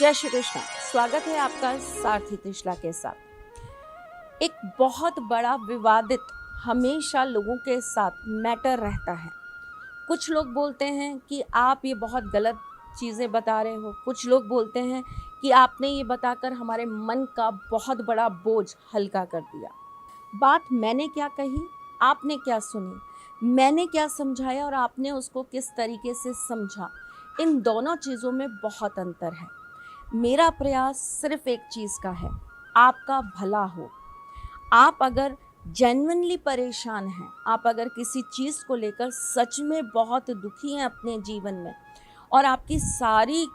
जय श्री कृष्ण। स्वागत है आपका सारथी त्रिशला के साथ। एक बहुत बड़ा विवादित हमेशा लोगों के साथ मैटर रहता है। कुछ लोग बोलते हैं कि आप ये बहुत गलत चीज़ें बता रहे हो, कुछ लोग बोलते हैं कि आपने ये बताकर हमारे मन का बहुत बड़ा बोझ हल्का कर दिया। बात मैंने क्या कही, आपने क्या सुनी, मैंने क्या समझाया और आपने उसको किस तरीके से समझा, इन दोनों चीज़ों में बहुत अंतर है। मेरा प्रयास सिर्फ एक चीज़ का है, आपका भला हो। आप अगर जेन्युइनली परेशान हैं, आप अगर किसी चीज़ को लेकर सच में बहुत दुखी हैं अपने जीवन में और आपकी सारी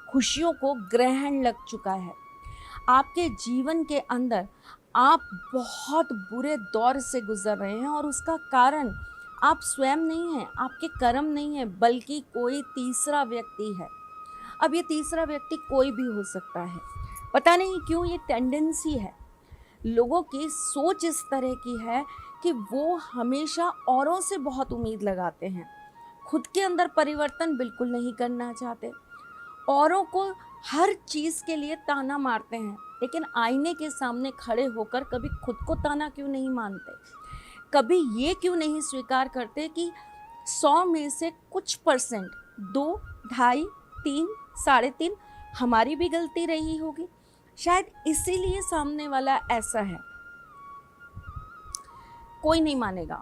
खुशियों को ग्रहण लग चुका है, आपके जीवन के अंदर आप बहुत बुरे दौर से गुजर रहे हैं और उसका कारण आप स्वयं नहीं हैं, आपके कर्म नहीं है, बल्कि कोई तीसरा व्यक्ति है। अब ये तीसरा व्यक्ति कोई भी हो सकता है। पता नहीं क्यों ये टेंडेंसी है, लोगों की सोच इस तरह की है कि वो हमेशा औरों से बहुत उम्मीद लगाते हैं, खुद के अंदर परिवर्तन बिल्कुल नहीं करना चाहते, औरों को हर चीज़ के लिए ताना मारते हैं, लेकिन आईने के सामने खड़े होकर कभी खुद को ताना क्यों नहीं मानते, कभी ये क्यों नहीं स्वीकार करते कि 100 में से कुछ परसेंट, 2, ढाई, 3, 3.5 हमारी भी गलती रही होगी। शायद इसीलिए सामने वाला ऐसा है। कोई नहीं मानेगा,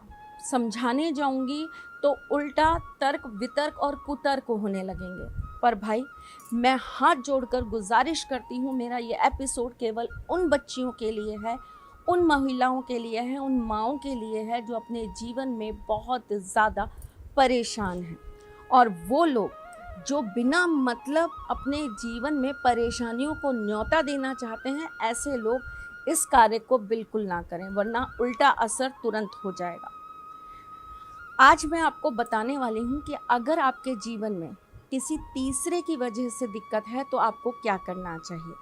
समझाने जाऊंगी तो उल्टा तर्क वितर्क और कुतर्क होने लगेंगे। पर भाई, मैं हाथ जोड़कर गुजारिश करती हूँ, मेरा ये एपिसोड केवल उन बच्चियों के लिए है, उन महिलाओं के लिए है, उन माँओं के लिए है जो अपने जीवन में बहुत ज़्यादा परेशान हैं, और वो लोग जो बिना मतलब अपने जीवन में परेशानियों को न्योता देना चाहते हैं, ऐसे लोग इस कार्य को बिल्कुल ना करें, वरना उल्टा असर तुरंत हो जाएगा। आज मैं आपको बताने वाली हूँ कि अगर आपके जीवन में किसी तीसरे की वजह से दिक्कत है तो आपको क्या करना चाहिए।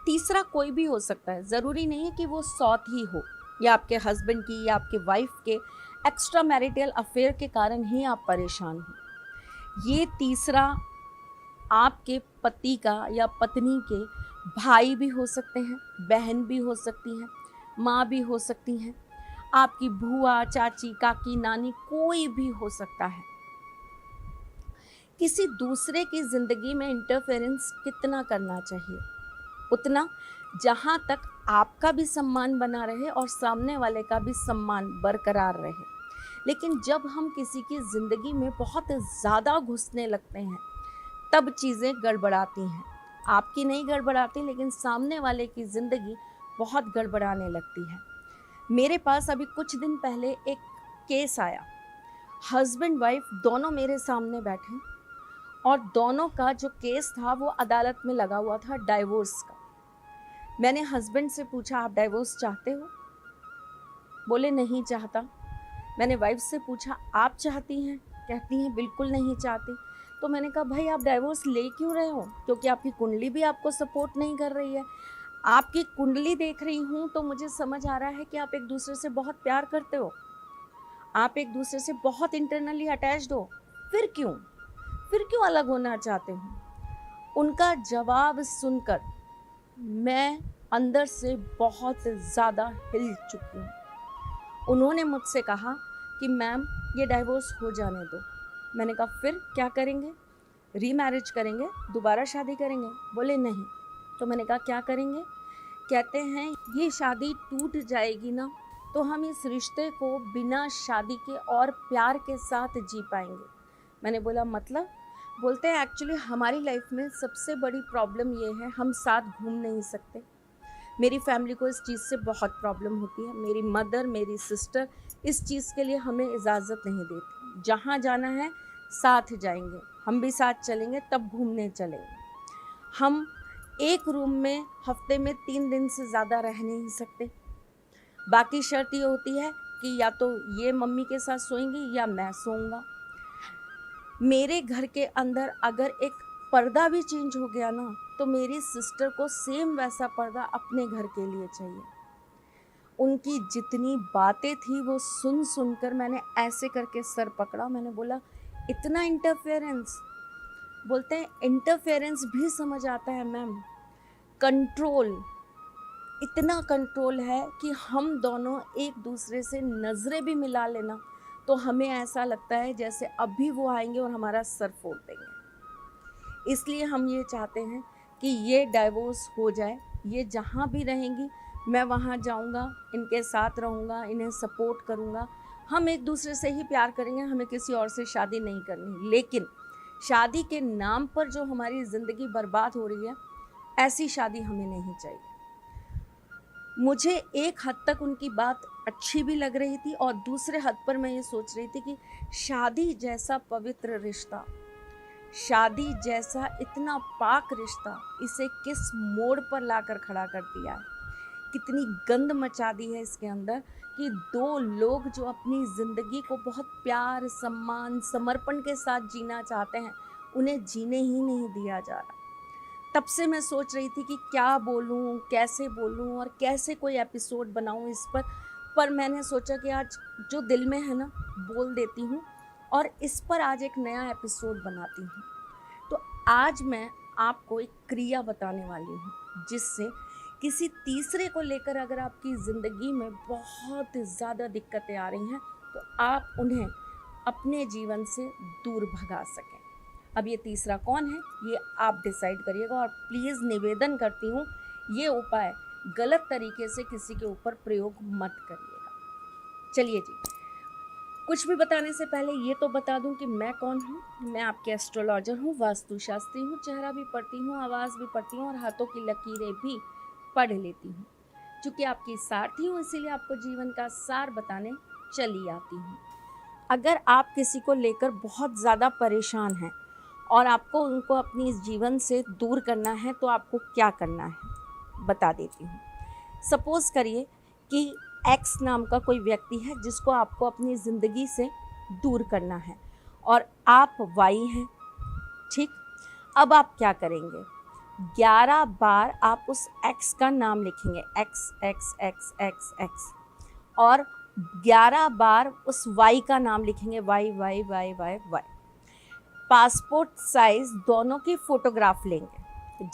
तीसरा कोई भी हो सकता है, ज़रूरी नहीं है कि वो सौत ही हो, या आपके हस्बैंड की या आपके वाइफ के एक्स्ट्रा मैरिटल अफेयर के कारण ही आप परेशान हो। ये तीसरा आपके पति का या पत्नी के भाई भी हो सकते हैं, बहन भी हो सकती हैं, माँ भी हो सकती हैं, आपकी बुआ, चाची, काकी, नानी, कोई भी हो सकता है। किसी दूसरे की ज़िंदगी में इंटरफेरेंस कितना करना चाहिए? उतना जहाँ तक आपका भी सम्मान बना रहे और सामने वाले का भी सम्मान बरकरार रहे। लेकिन जब हम किसी की ज़िंदगी में बहुत ज़्यादा घुसने लगते हैं, तब चीज़ें गड़बड़ाती हैं। आपकी नहीं गड़बड़ाती, लेकिन सामने वाले की ज़िंदगी बहुत गड़बड़ाने लगती है। मेरे पास अभी कुछ दिन पहले एक केस आया। हस्बैंड वाइफ दोनों मेरे सामने बैठे और दोनों का जो केस था वो अदालत में लगा हुआ था, डाइवोर्स का। मैंने हस्बैंड से पूछा, आप डाइवोर्स चाहते हो? बोले नहीं चाहता। मैंने वाइफ से पूछा, आप चाहती हैं? कहती हैं बिल्कुल नहीं चाहती। तो मैंने कहा, भाई आप डाइवोर्स ले क्यों रहे हो? क्योंकि आपकी कुंडली भी आपको सपोर्ट नहीं कर रही है। आपकी कुंडली देख रही हूँ तो मुझे समझ आ रहा है कि आप एक दूसरे से बहुत प्यार करते हो, आप एक दूसरे से बहुत इंटरनली अटैच्ड हो, फिर क्यों अलग होना चाहते हो? उनका जवाब सुनकर मैं अंदर से बहुत ज़्यादा हिल चुकी हूँ। उन्होंने मुझसे कहा कि मैम ये डाइवोर्स हो जाने दो। मैंने कहा फिर क्या करेंगे? रीमैरिज करेंगे, दोबारा शादी करेंगे? बोले नहीं। तो मैंने कहा क्या करेंगे? कहते हैं ये शादी टूट जाएगी ना तो हम इस रिश्ते को बिना शादी के और प्यार के साथ जी पाएंगे। मैंने बोला मतलब? बोलते हैं एक्चुअली हमारी लाइफ में सबसे बड़ी प्रॉब्लम ये है, हम साथ घूम नहीं सकते। मेरी फैमिली को इस चीज़ से बहुत प्रॉब्लम होती है। मेरी मदर, मेरी सिस्टर इस चीज़ के लिए हमें इजाज़त नहीं देती। जहाँ जाना है साथ जाएंगे, हम भी साथ चलेंगे, तब घूमने चलेंगे। हम एक रूम में हफ्ते में 3 दिन से ज़्यादा रह नहीं सकते। बाकी शर्त ये होती है कि या तो ये मम्मी के साथ सोएंगी या मैं सोऊंगा। मेरे घर के अंदर अगर एक पर्दा भी चेंज हो गया ना तो मेरी सिस्टर को सेम वैसा पर्दा अपने घर के लिए चाहिए। उनकी जितनी बातें थी वो सुन सुनकर मैंने ऐसे करके सर पकड़ा। मैंने बोला इतना इंटरफेरेंस? बोलते हैं इंटरफेरेंस भी समझ आता है मैम। कंट्रोल, इतना कंट्रोल है कि हम दोनों एक दूसरे से नज़रें भी मिला लेना तो हमें ऐसा लगता है जैसे अभी वो आएंगे और हमारा सर फोड़ देंगे। इसलिए हम ये चाहते हैं कि ये डाइवोर्स हो जाए। ये जहाँ भी रहेंगी मैं वहाँ जाऊँगा, इनके साथ रहूँगा, इन्हें सपोर्ट करूँगा। हम एक दूसरे से ही प्यार करेंगे, हमें किसी और से शादी नहीं करनी। लेकिन शादी के नाम पर जो हमारी ज़िंदगी बर्बाद हो रही है, ऐसी शादी हमें नहीं चाहिए। मुझे एक हद तक उनकी बात अच्छी भी लग रही थी और दूसरे हद पर मैं ये सोच रही थी कि शादी जैसा पवित्र रिश्ता, शादी जैसा इतना पाक रिश्ता, इसे किस मोड़ पर लाकर खड़ा कर दिया है। कितनी गंद मचा दी है इसके अंदर कि दो लोग जो अपनी ज़िंदगी को बहुत प्यार, सम्मान, समर्पण के साथ जीना चाहते हैं, उन्हें जीने ही नहीं दिया जा रहा। तब से मैं सोच रही थी कि क्या बोलूं, कैसे बोलूं और कैसे कोई एपिसोड बनाऊं इस पर मैंने सोचा कि आज जो दिल में है ना, बोल देती हूं और इस पर आज एक नया एपिसोड बनाती हूं। तो आज मैं आपको एक क्रिया बताने वाली हूं जिससे किसी तीसरे को लेकर अगर आपकी ज़िंदगी में बहुत ज़्यादा दिक्कतें आ रही हैं तो आप उन्हें अपने जीवन से दूर भगा सकें। अब ये तीसरा कौन है ये आप डिसाइड करिएगा और प्लीज़ निवेदन करती हूँ ये उपाय गलत तरीके से किसी के ऊपर प्रयोग मत करिएगा। चलिए जी, कुछ भी बताने से पहले ये तो बता दूं कि मैं कौन हूँ। मैं आपके एस्ट्रोलॉजर हूँ, वास्तुशास्त्री हूँ, चेहरा भी पढ़ती हूँ, आवाज़ भी पढ़ती हूँ और हाथों की लकीरें भी पढ़ लेती हूँ। चूँकि आपकी सारथी हूँ इसीलिए आपको जीवन का सार बताने चली आती हूँ। अगर आप किसी को लेकर बहुत ज़्यादा परेशान हैं और आपको उनको अपनी इस जीवन से दूर करना है तो आपको क्या करना है बता देती हूँ। सपोज़ करिए कि एक्स नाम का कोई व्यक्ति है जिसको आपको अपनी ज़िंदगी से दूर करना है और आप वाई हैं, ठीक। अब आप क्या करेंगे, 11 बार आप उस एक्स का नाम लिखेंगे, X X X X X, और 11 बार उस वाई का नाम लिखेंगे, Y Y Y Y Y. Passport size दोनों की फ़ोटोग्राफ लेंगे।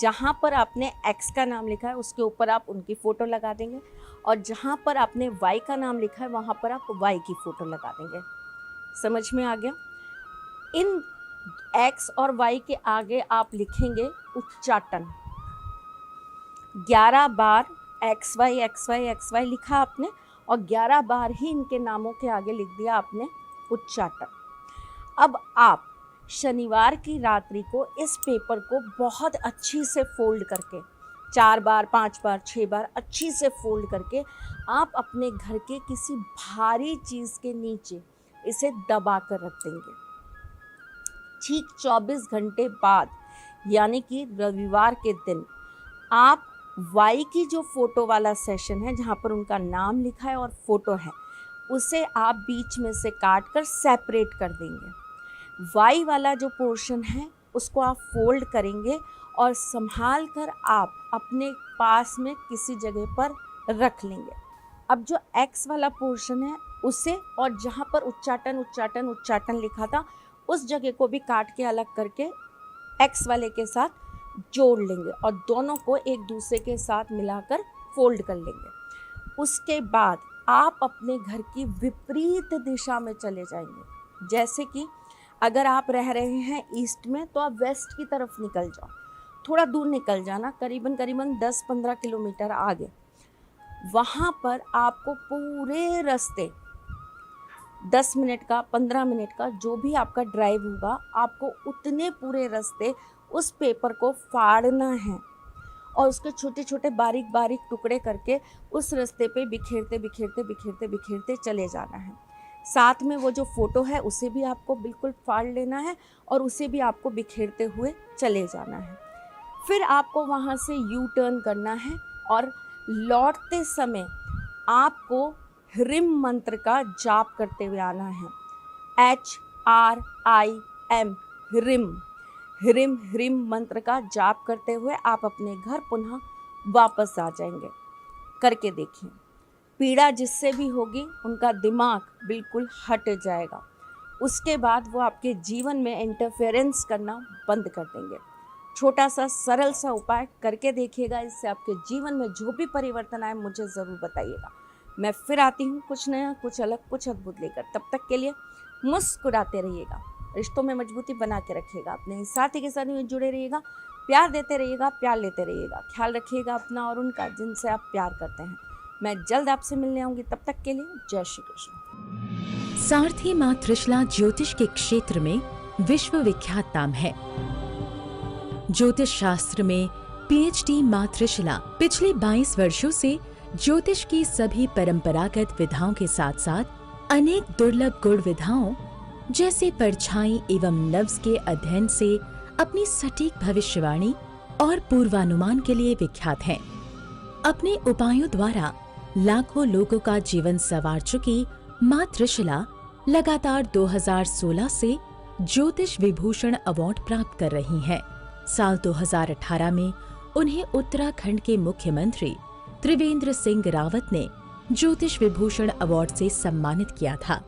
जहाँ पर आपने एक्स का नाम लिखा है उसके ऊपर आप उनकी फ़ोटो लगा देंगे और जहाँ पर आपने वाई का नाम लिखा है वहाँ पर आप वाई की फ़ोटो लगा देंगे। समझ में आ गया। इन एक्स और वाई के आगे आप लिखेंगे उच्चाटन। 11 बार एक्स वाई लिखा आपने और 11 बार ही इनके नामों के आगे लिख दिया आपने उच्चाटन। अब आप शनिवार की रात्रि को इस पेपर को बहुत अच्छी से फोल्ड करके 4 बार 5 बार 6 बार अच्छी से फोल्ड करके आप अपने घर के किसी भारी चीज़ के नीचे इसे दबा कर रख देंगे। ठीक 24 घंटे बाद यानी कि रविवार के दिन आप वाई की जो फ़ोटो वाला सेशन है जहाँ पर उनका नाम लिखा है और फ़ोटो है उसे आप बीच में से काट कर सेपरेट कर देंगे। वाई वाला जो पोर्शन है उसको आप फोल्ड करेंगे और संभाल कर आप अपने पास में किसी जगह पर रख लेंगे। अब जो एक्स वाला पोर्शन है उसे और जहाँ पर उच्चाटन उच्चाटन उच्चाटन लिखा था उस जगह को भी काट के अलग करके एक्स वाले के साथ जोड़ लेंगे और दोनों को एक दूसरे के साथ मिलाकर फोल्ड कर लेंगे। उसके बाद आप अपने घर की विपरीत दिशा में चले जाएंगे। जैसे कि अगर आप रह रहे हैं ईस्ट में तो आप वेस्ट की तरफ निकल जाओ, थोड़ा दूर निकल जाना, करीबन 10-15 किलोमीटर आगे। वहाँ पर आपको पूरे रास्ते 10 मिनट का 15 मिनट का जो भी आपका ड्राइव होगा आपको उतने पूरे रास्ते उस पेपर को फाड़ना है और उसके छोटे छोटे बारीक बारीक टुकड़े करके उस रास्ते पे बिखेरते बिखेरते बिखेरते बिखेरते चले जाना है। साथ में वो जो फ़ोटो है उसे भी आपको बिल्कुल फाड़ लेना है और उसे भी आपको बिखेरते हुए चले जाना है। फिर आपको वहाँ से यू टर्न करना है और लौटते समय आपको ह्रीम मंत्र का जाप करते हुए आना है। HRIM, ह्रीम ह्रीम ह्रीम मंत्र का जाप करते हुए आप अपने घर पुनः वापस आ जाएंगे। करके देखिए, पीड़ा जिससे भी होगी उनका दिमाग बिल्कुल हट जाएगा। उसके बाद वो आपके जीवन में इंटरफेरेंस करना बंद कर देंगे। छोटा सा सरल सा उपाय करके देखिएगा, इससे आपके जीवन में जो भी परिवर्तन आए मुझे ज़रूर बताइएगा। मैं फिर आती हूँ कुछ नया, कुछ अलग, कुछ अद्भुत लेकर। तब तक के लिए मुस्कुराते रहिएगा, रिश्तों में मजबूती बना के रखिएगा, अपने साथी के साथ में जुड़े रहिएगा, प्यार देते रहिएगा, प्यार लेते रहिएगा। ख्याल रखिएगा अपना और उनका जिनसे आप प्यार करते हैं। मैं जल्द आपसे मिलने आऊँगी, तब तक के लिए जय श्री कृष्ण। सारथी मां त्रिशला ज्योतिष के क्षेत्र में विश्व विख्यात नाम है। ज्योतिष शास्त्र में पीएचडी मां त्रिशला पिछले 22 वर्षों से ज्योतिष की सभी परंपरागत विधाओं के साथ साथ अनेक दुर्लभ गुण विधाओं जैसे परछाई एवं नव्स के अध्ययन से अपनी सटीक भविष्यवाणी और पूर्वानुमान के लिए विख्यात हैं। अपने उपायों द्वारा लाखों लोगों का जीवन संवार चुकी मां त्रिशला लगातार 2016 से ज्योतिष विभूषण अवार्ड प्राप्त कर रही हैं। साल 2018 में उन्हें उत्तराखंड के मुख्यमंत्री त्रिवेंद्र सिंह रावत ने ज्योतिष विभूषण अवार्ड से सम्मानित किया था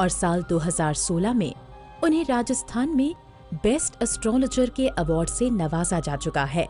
और साल 2016 में उन्हें राजस्थान में बेस्ट एस्ट्रोलॉजर के अवार्ड से नवाजा जा चुका है।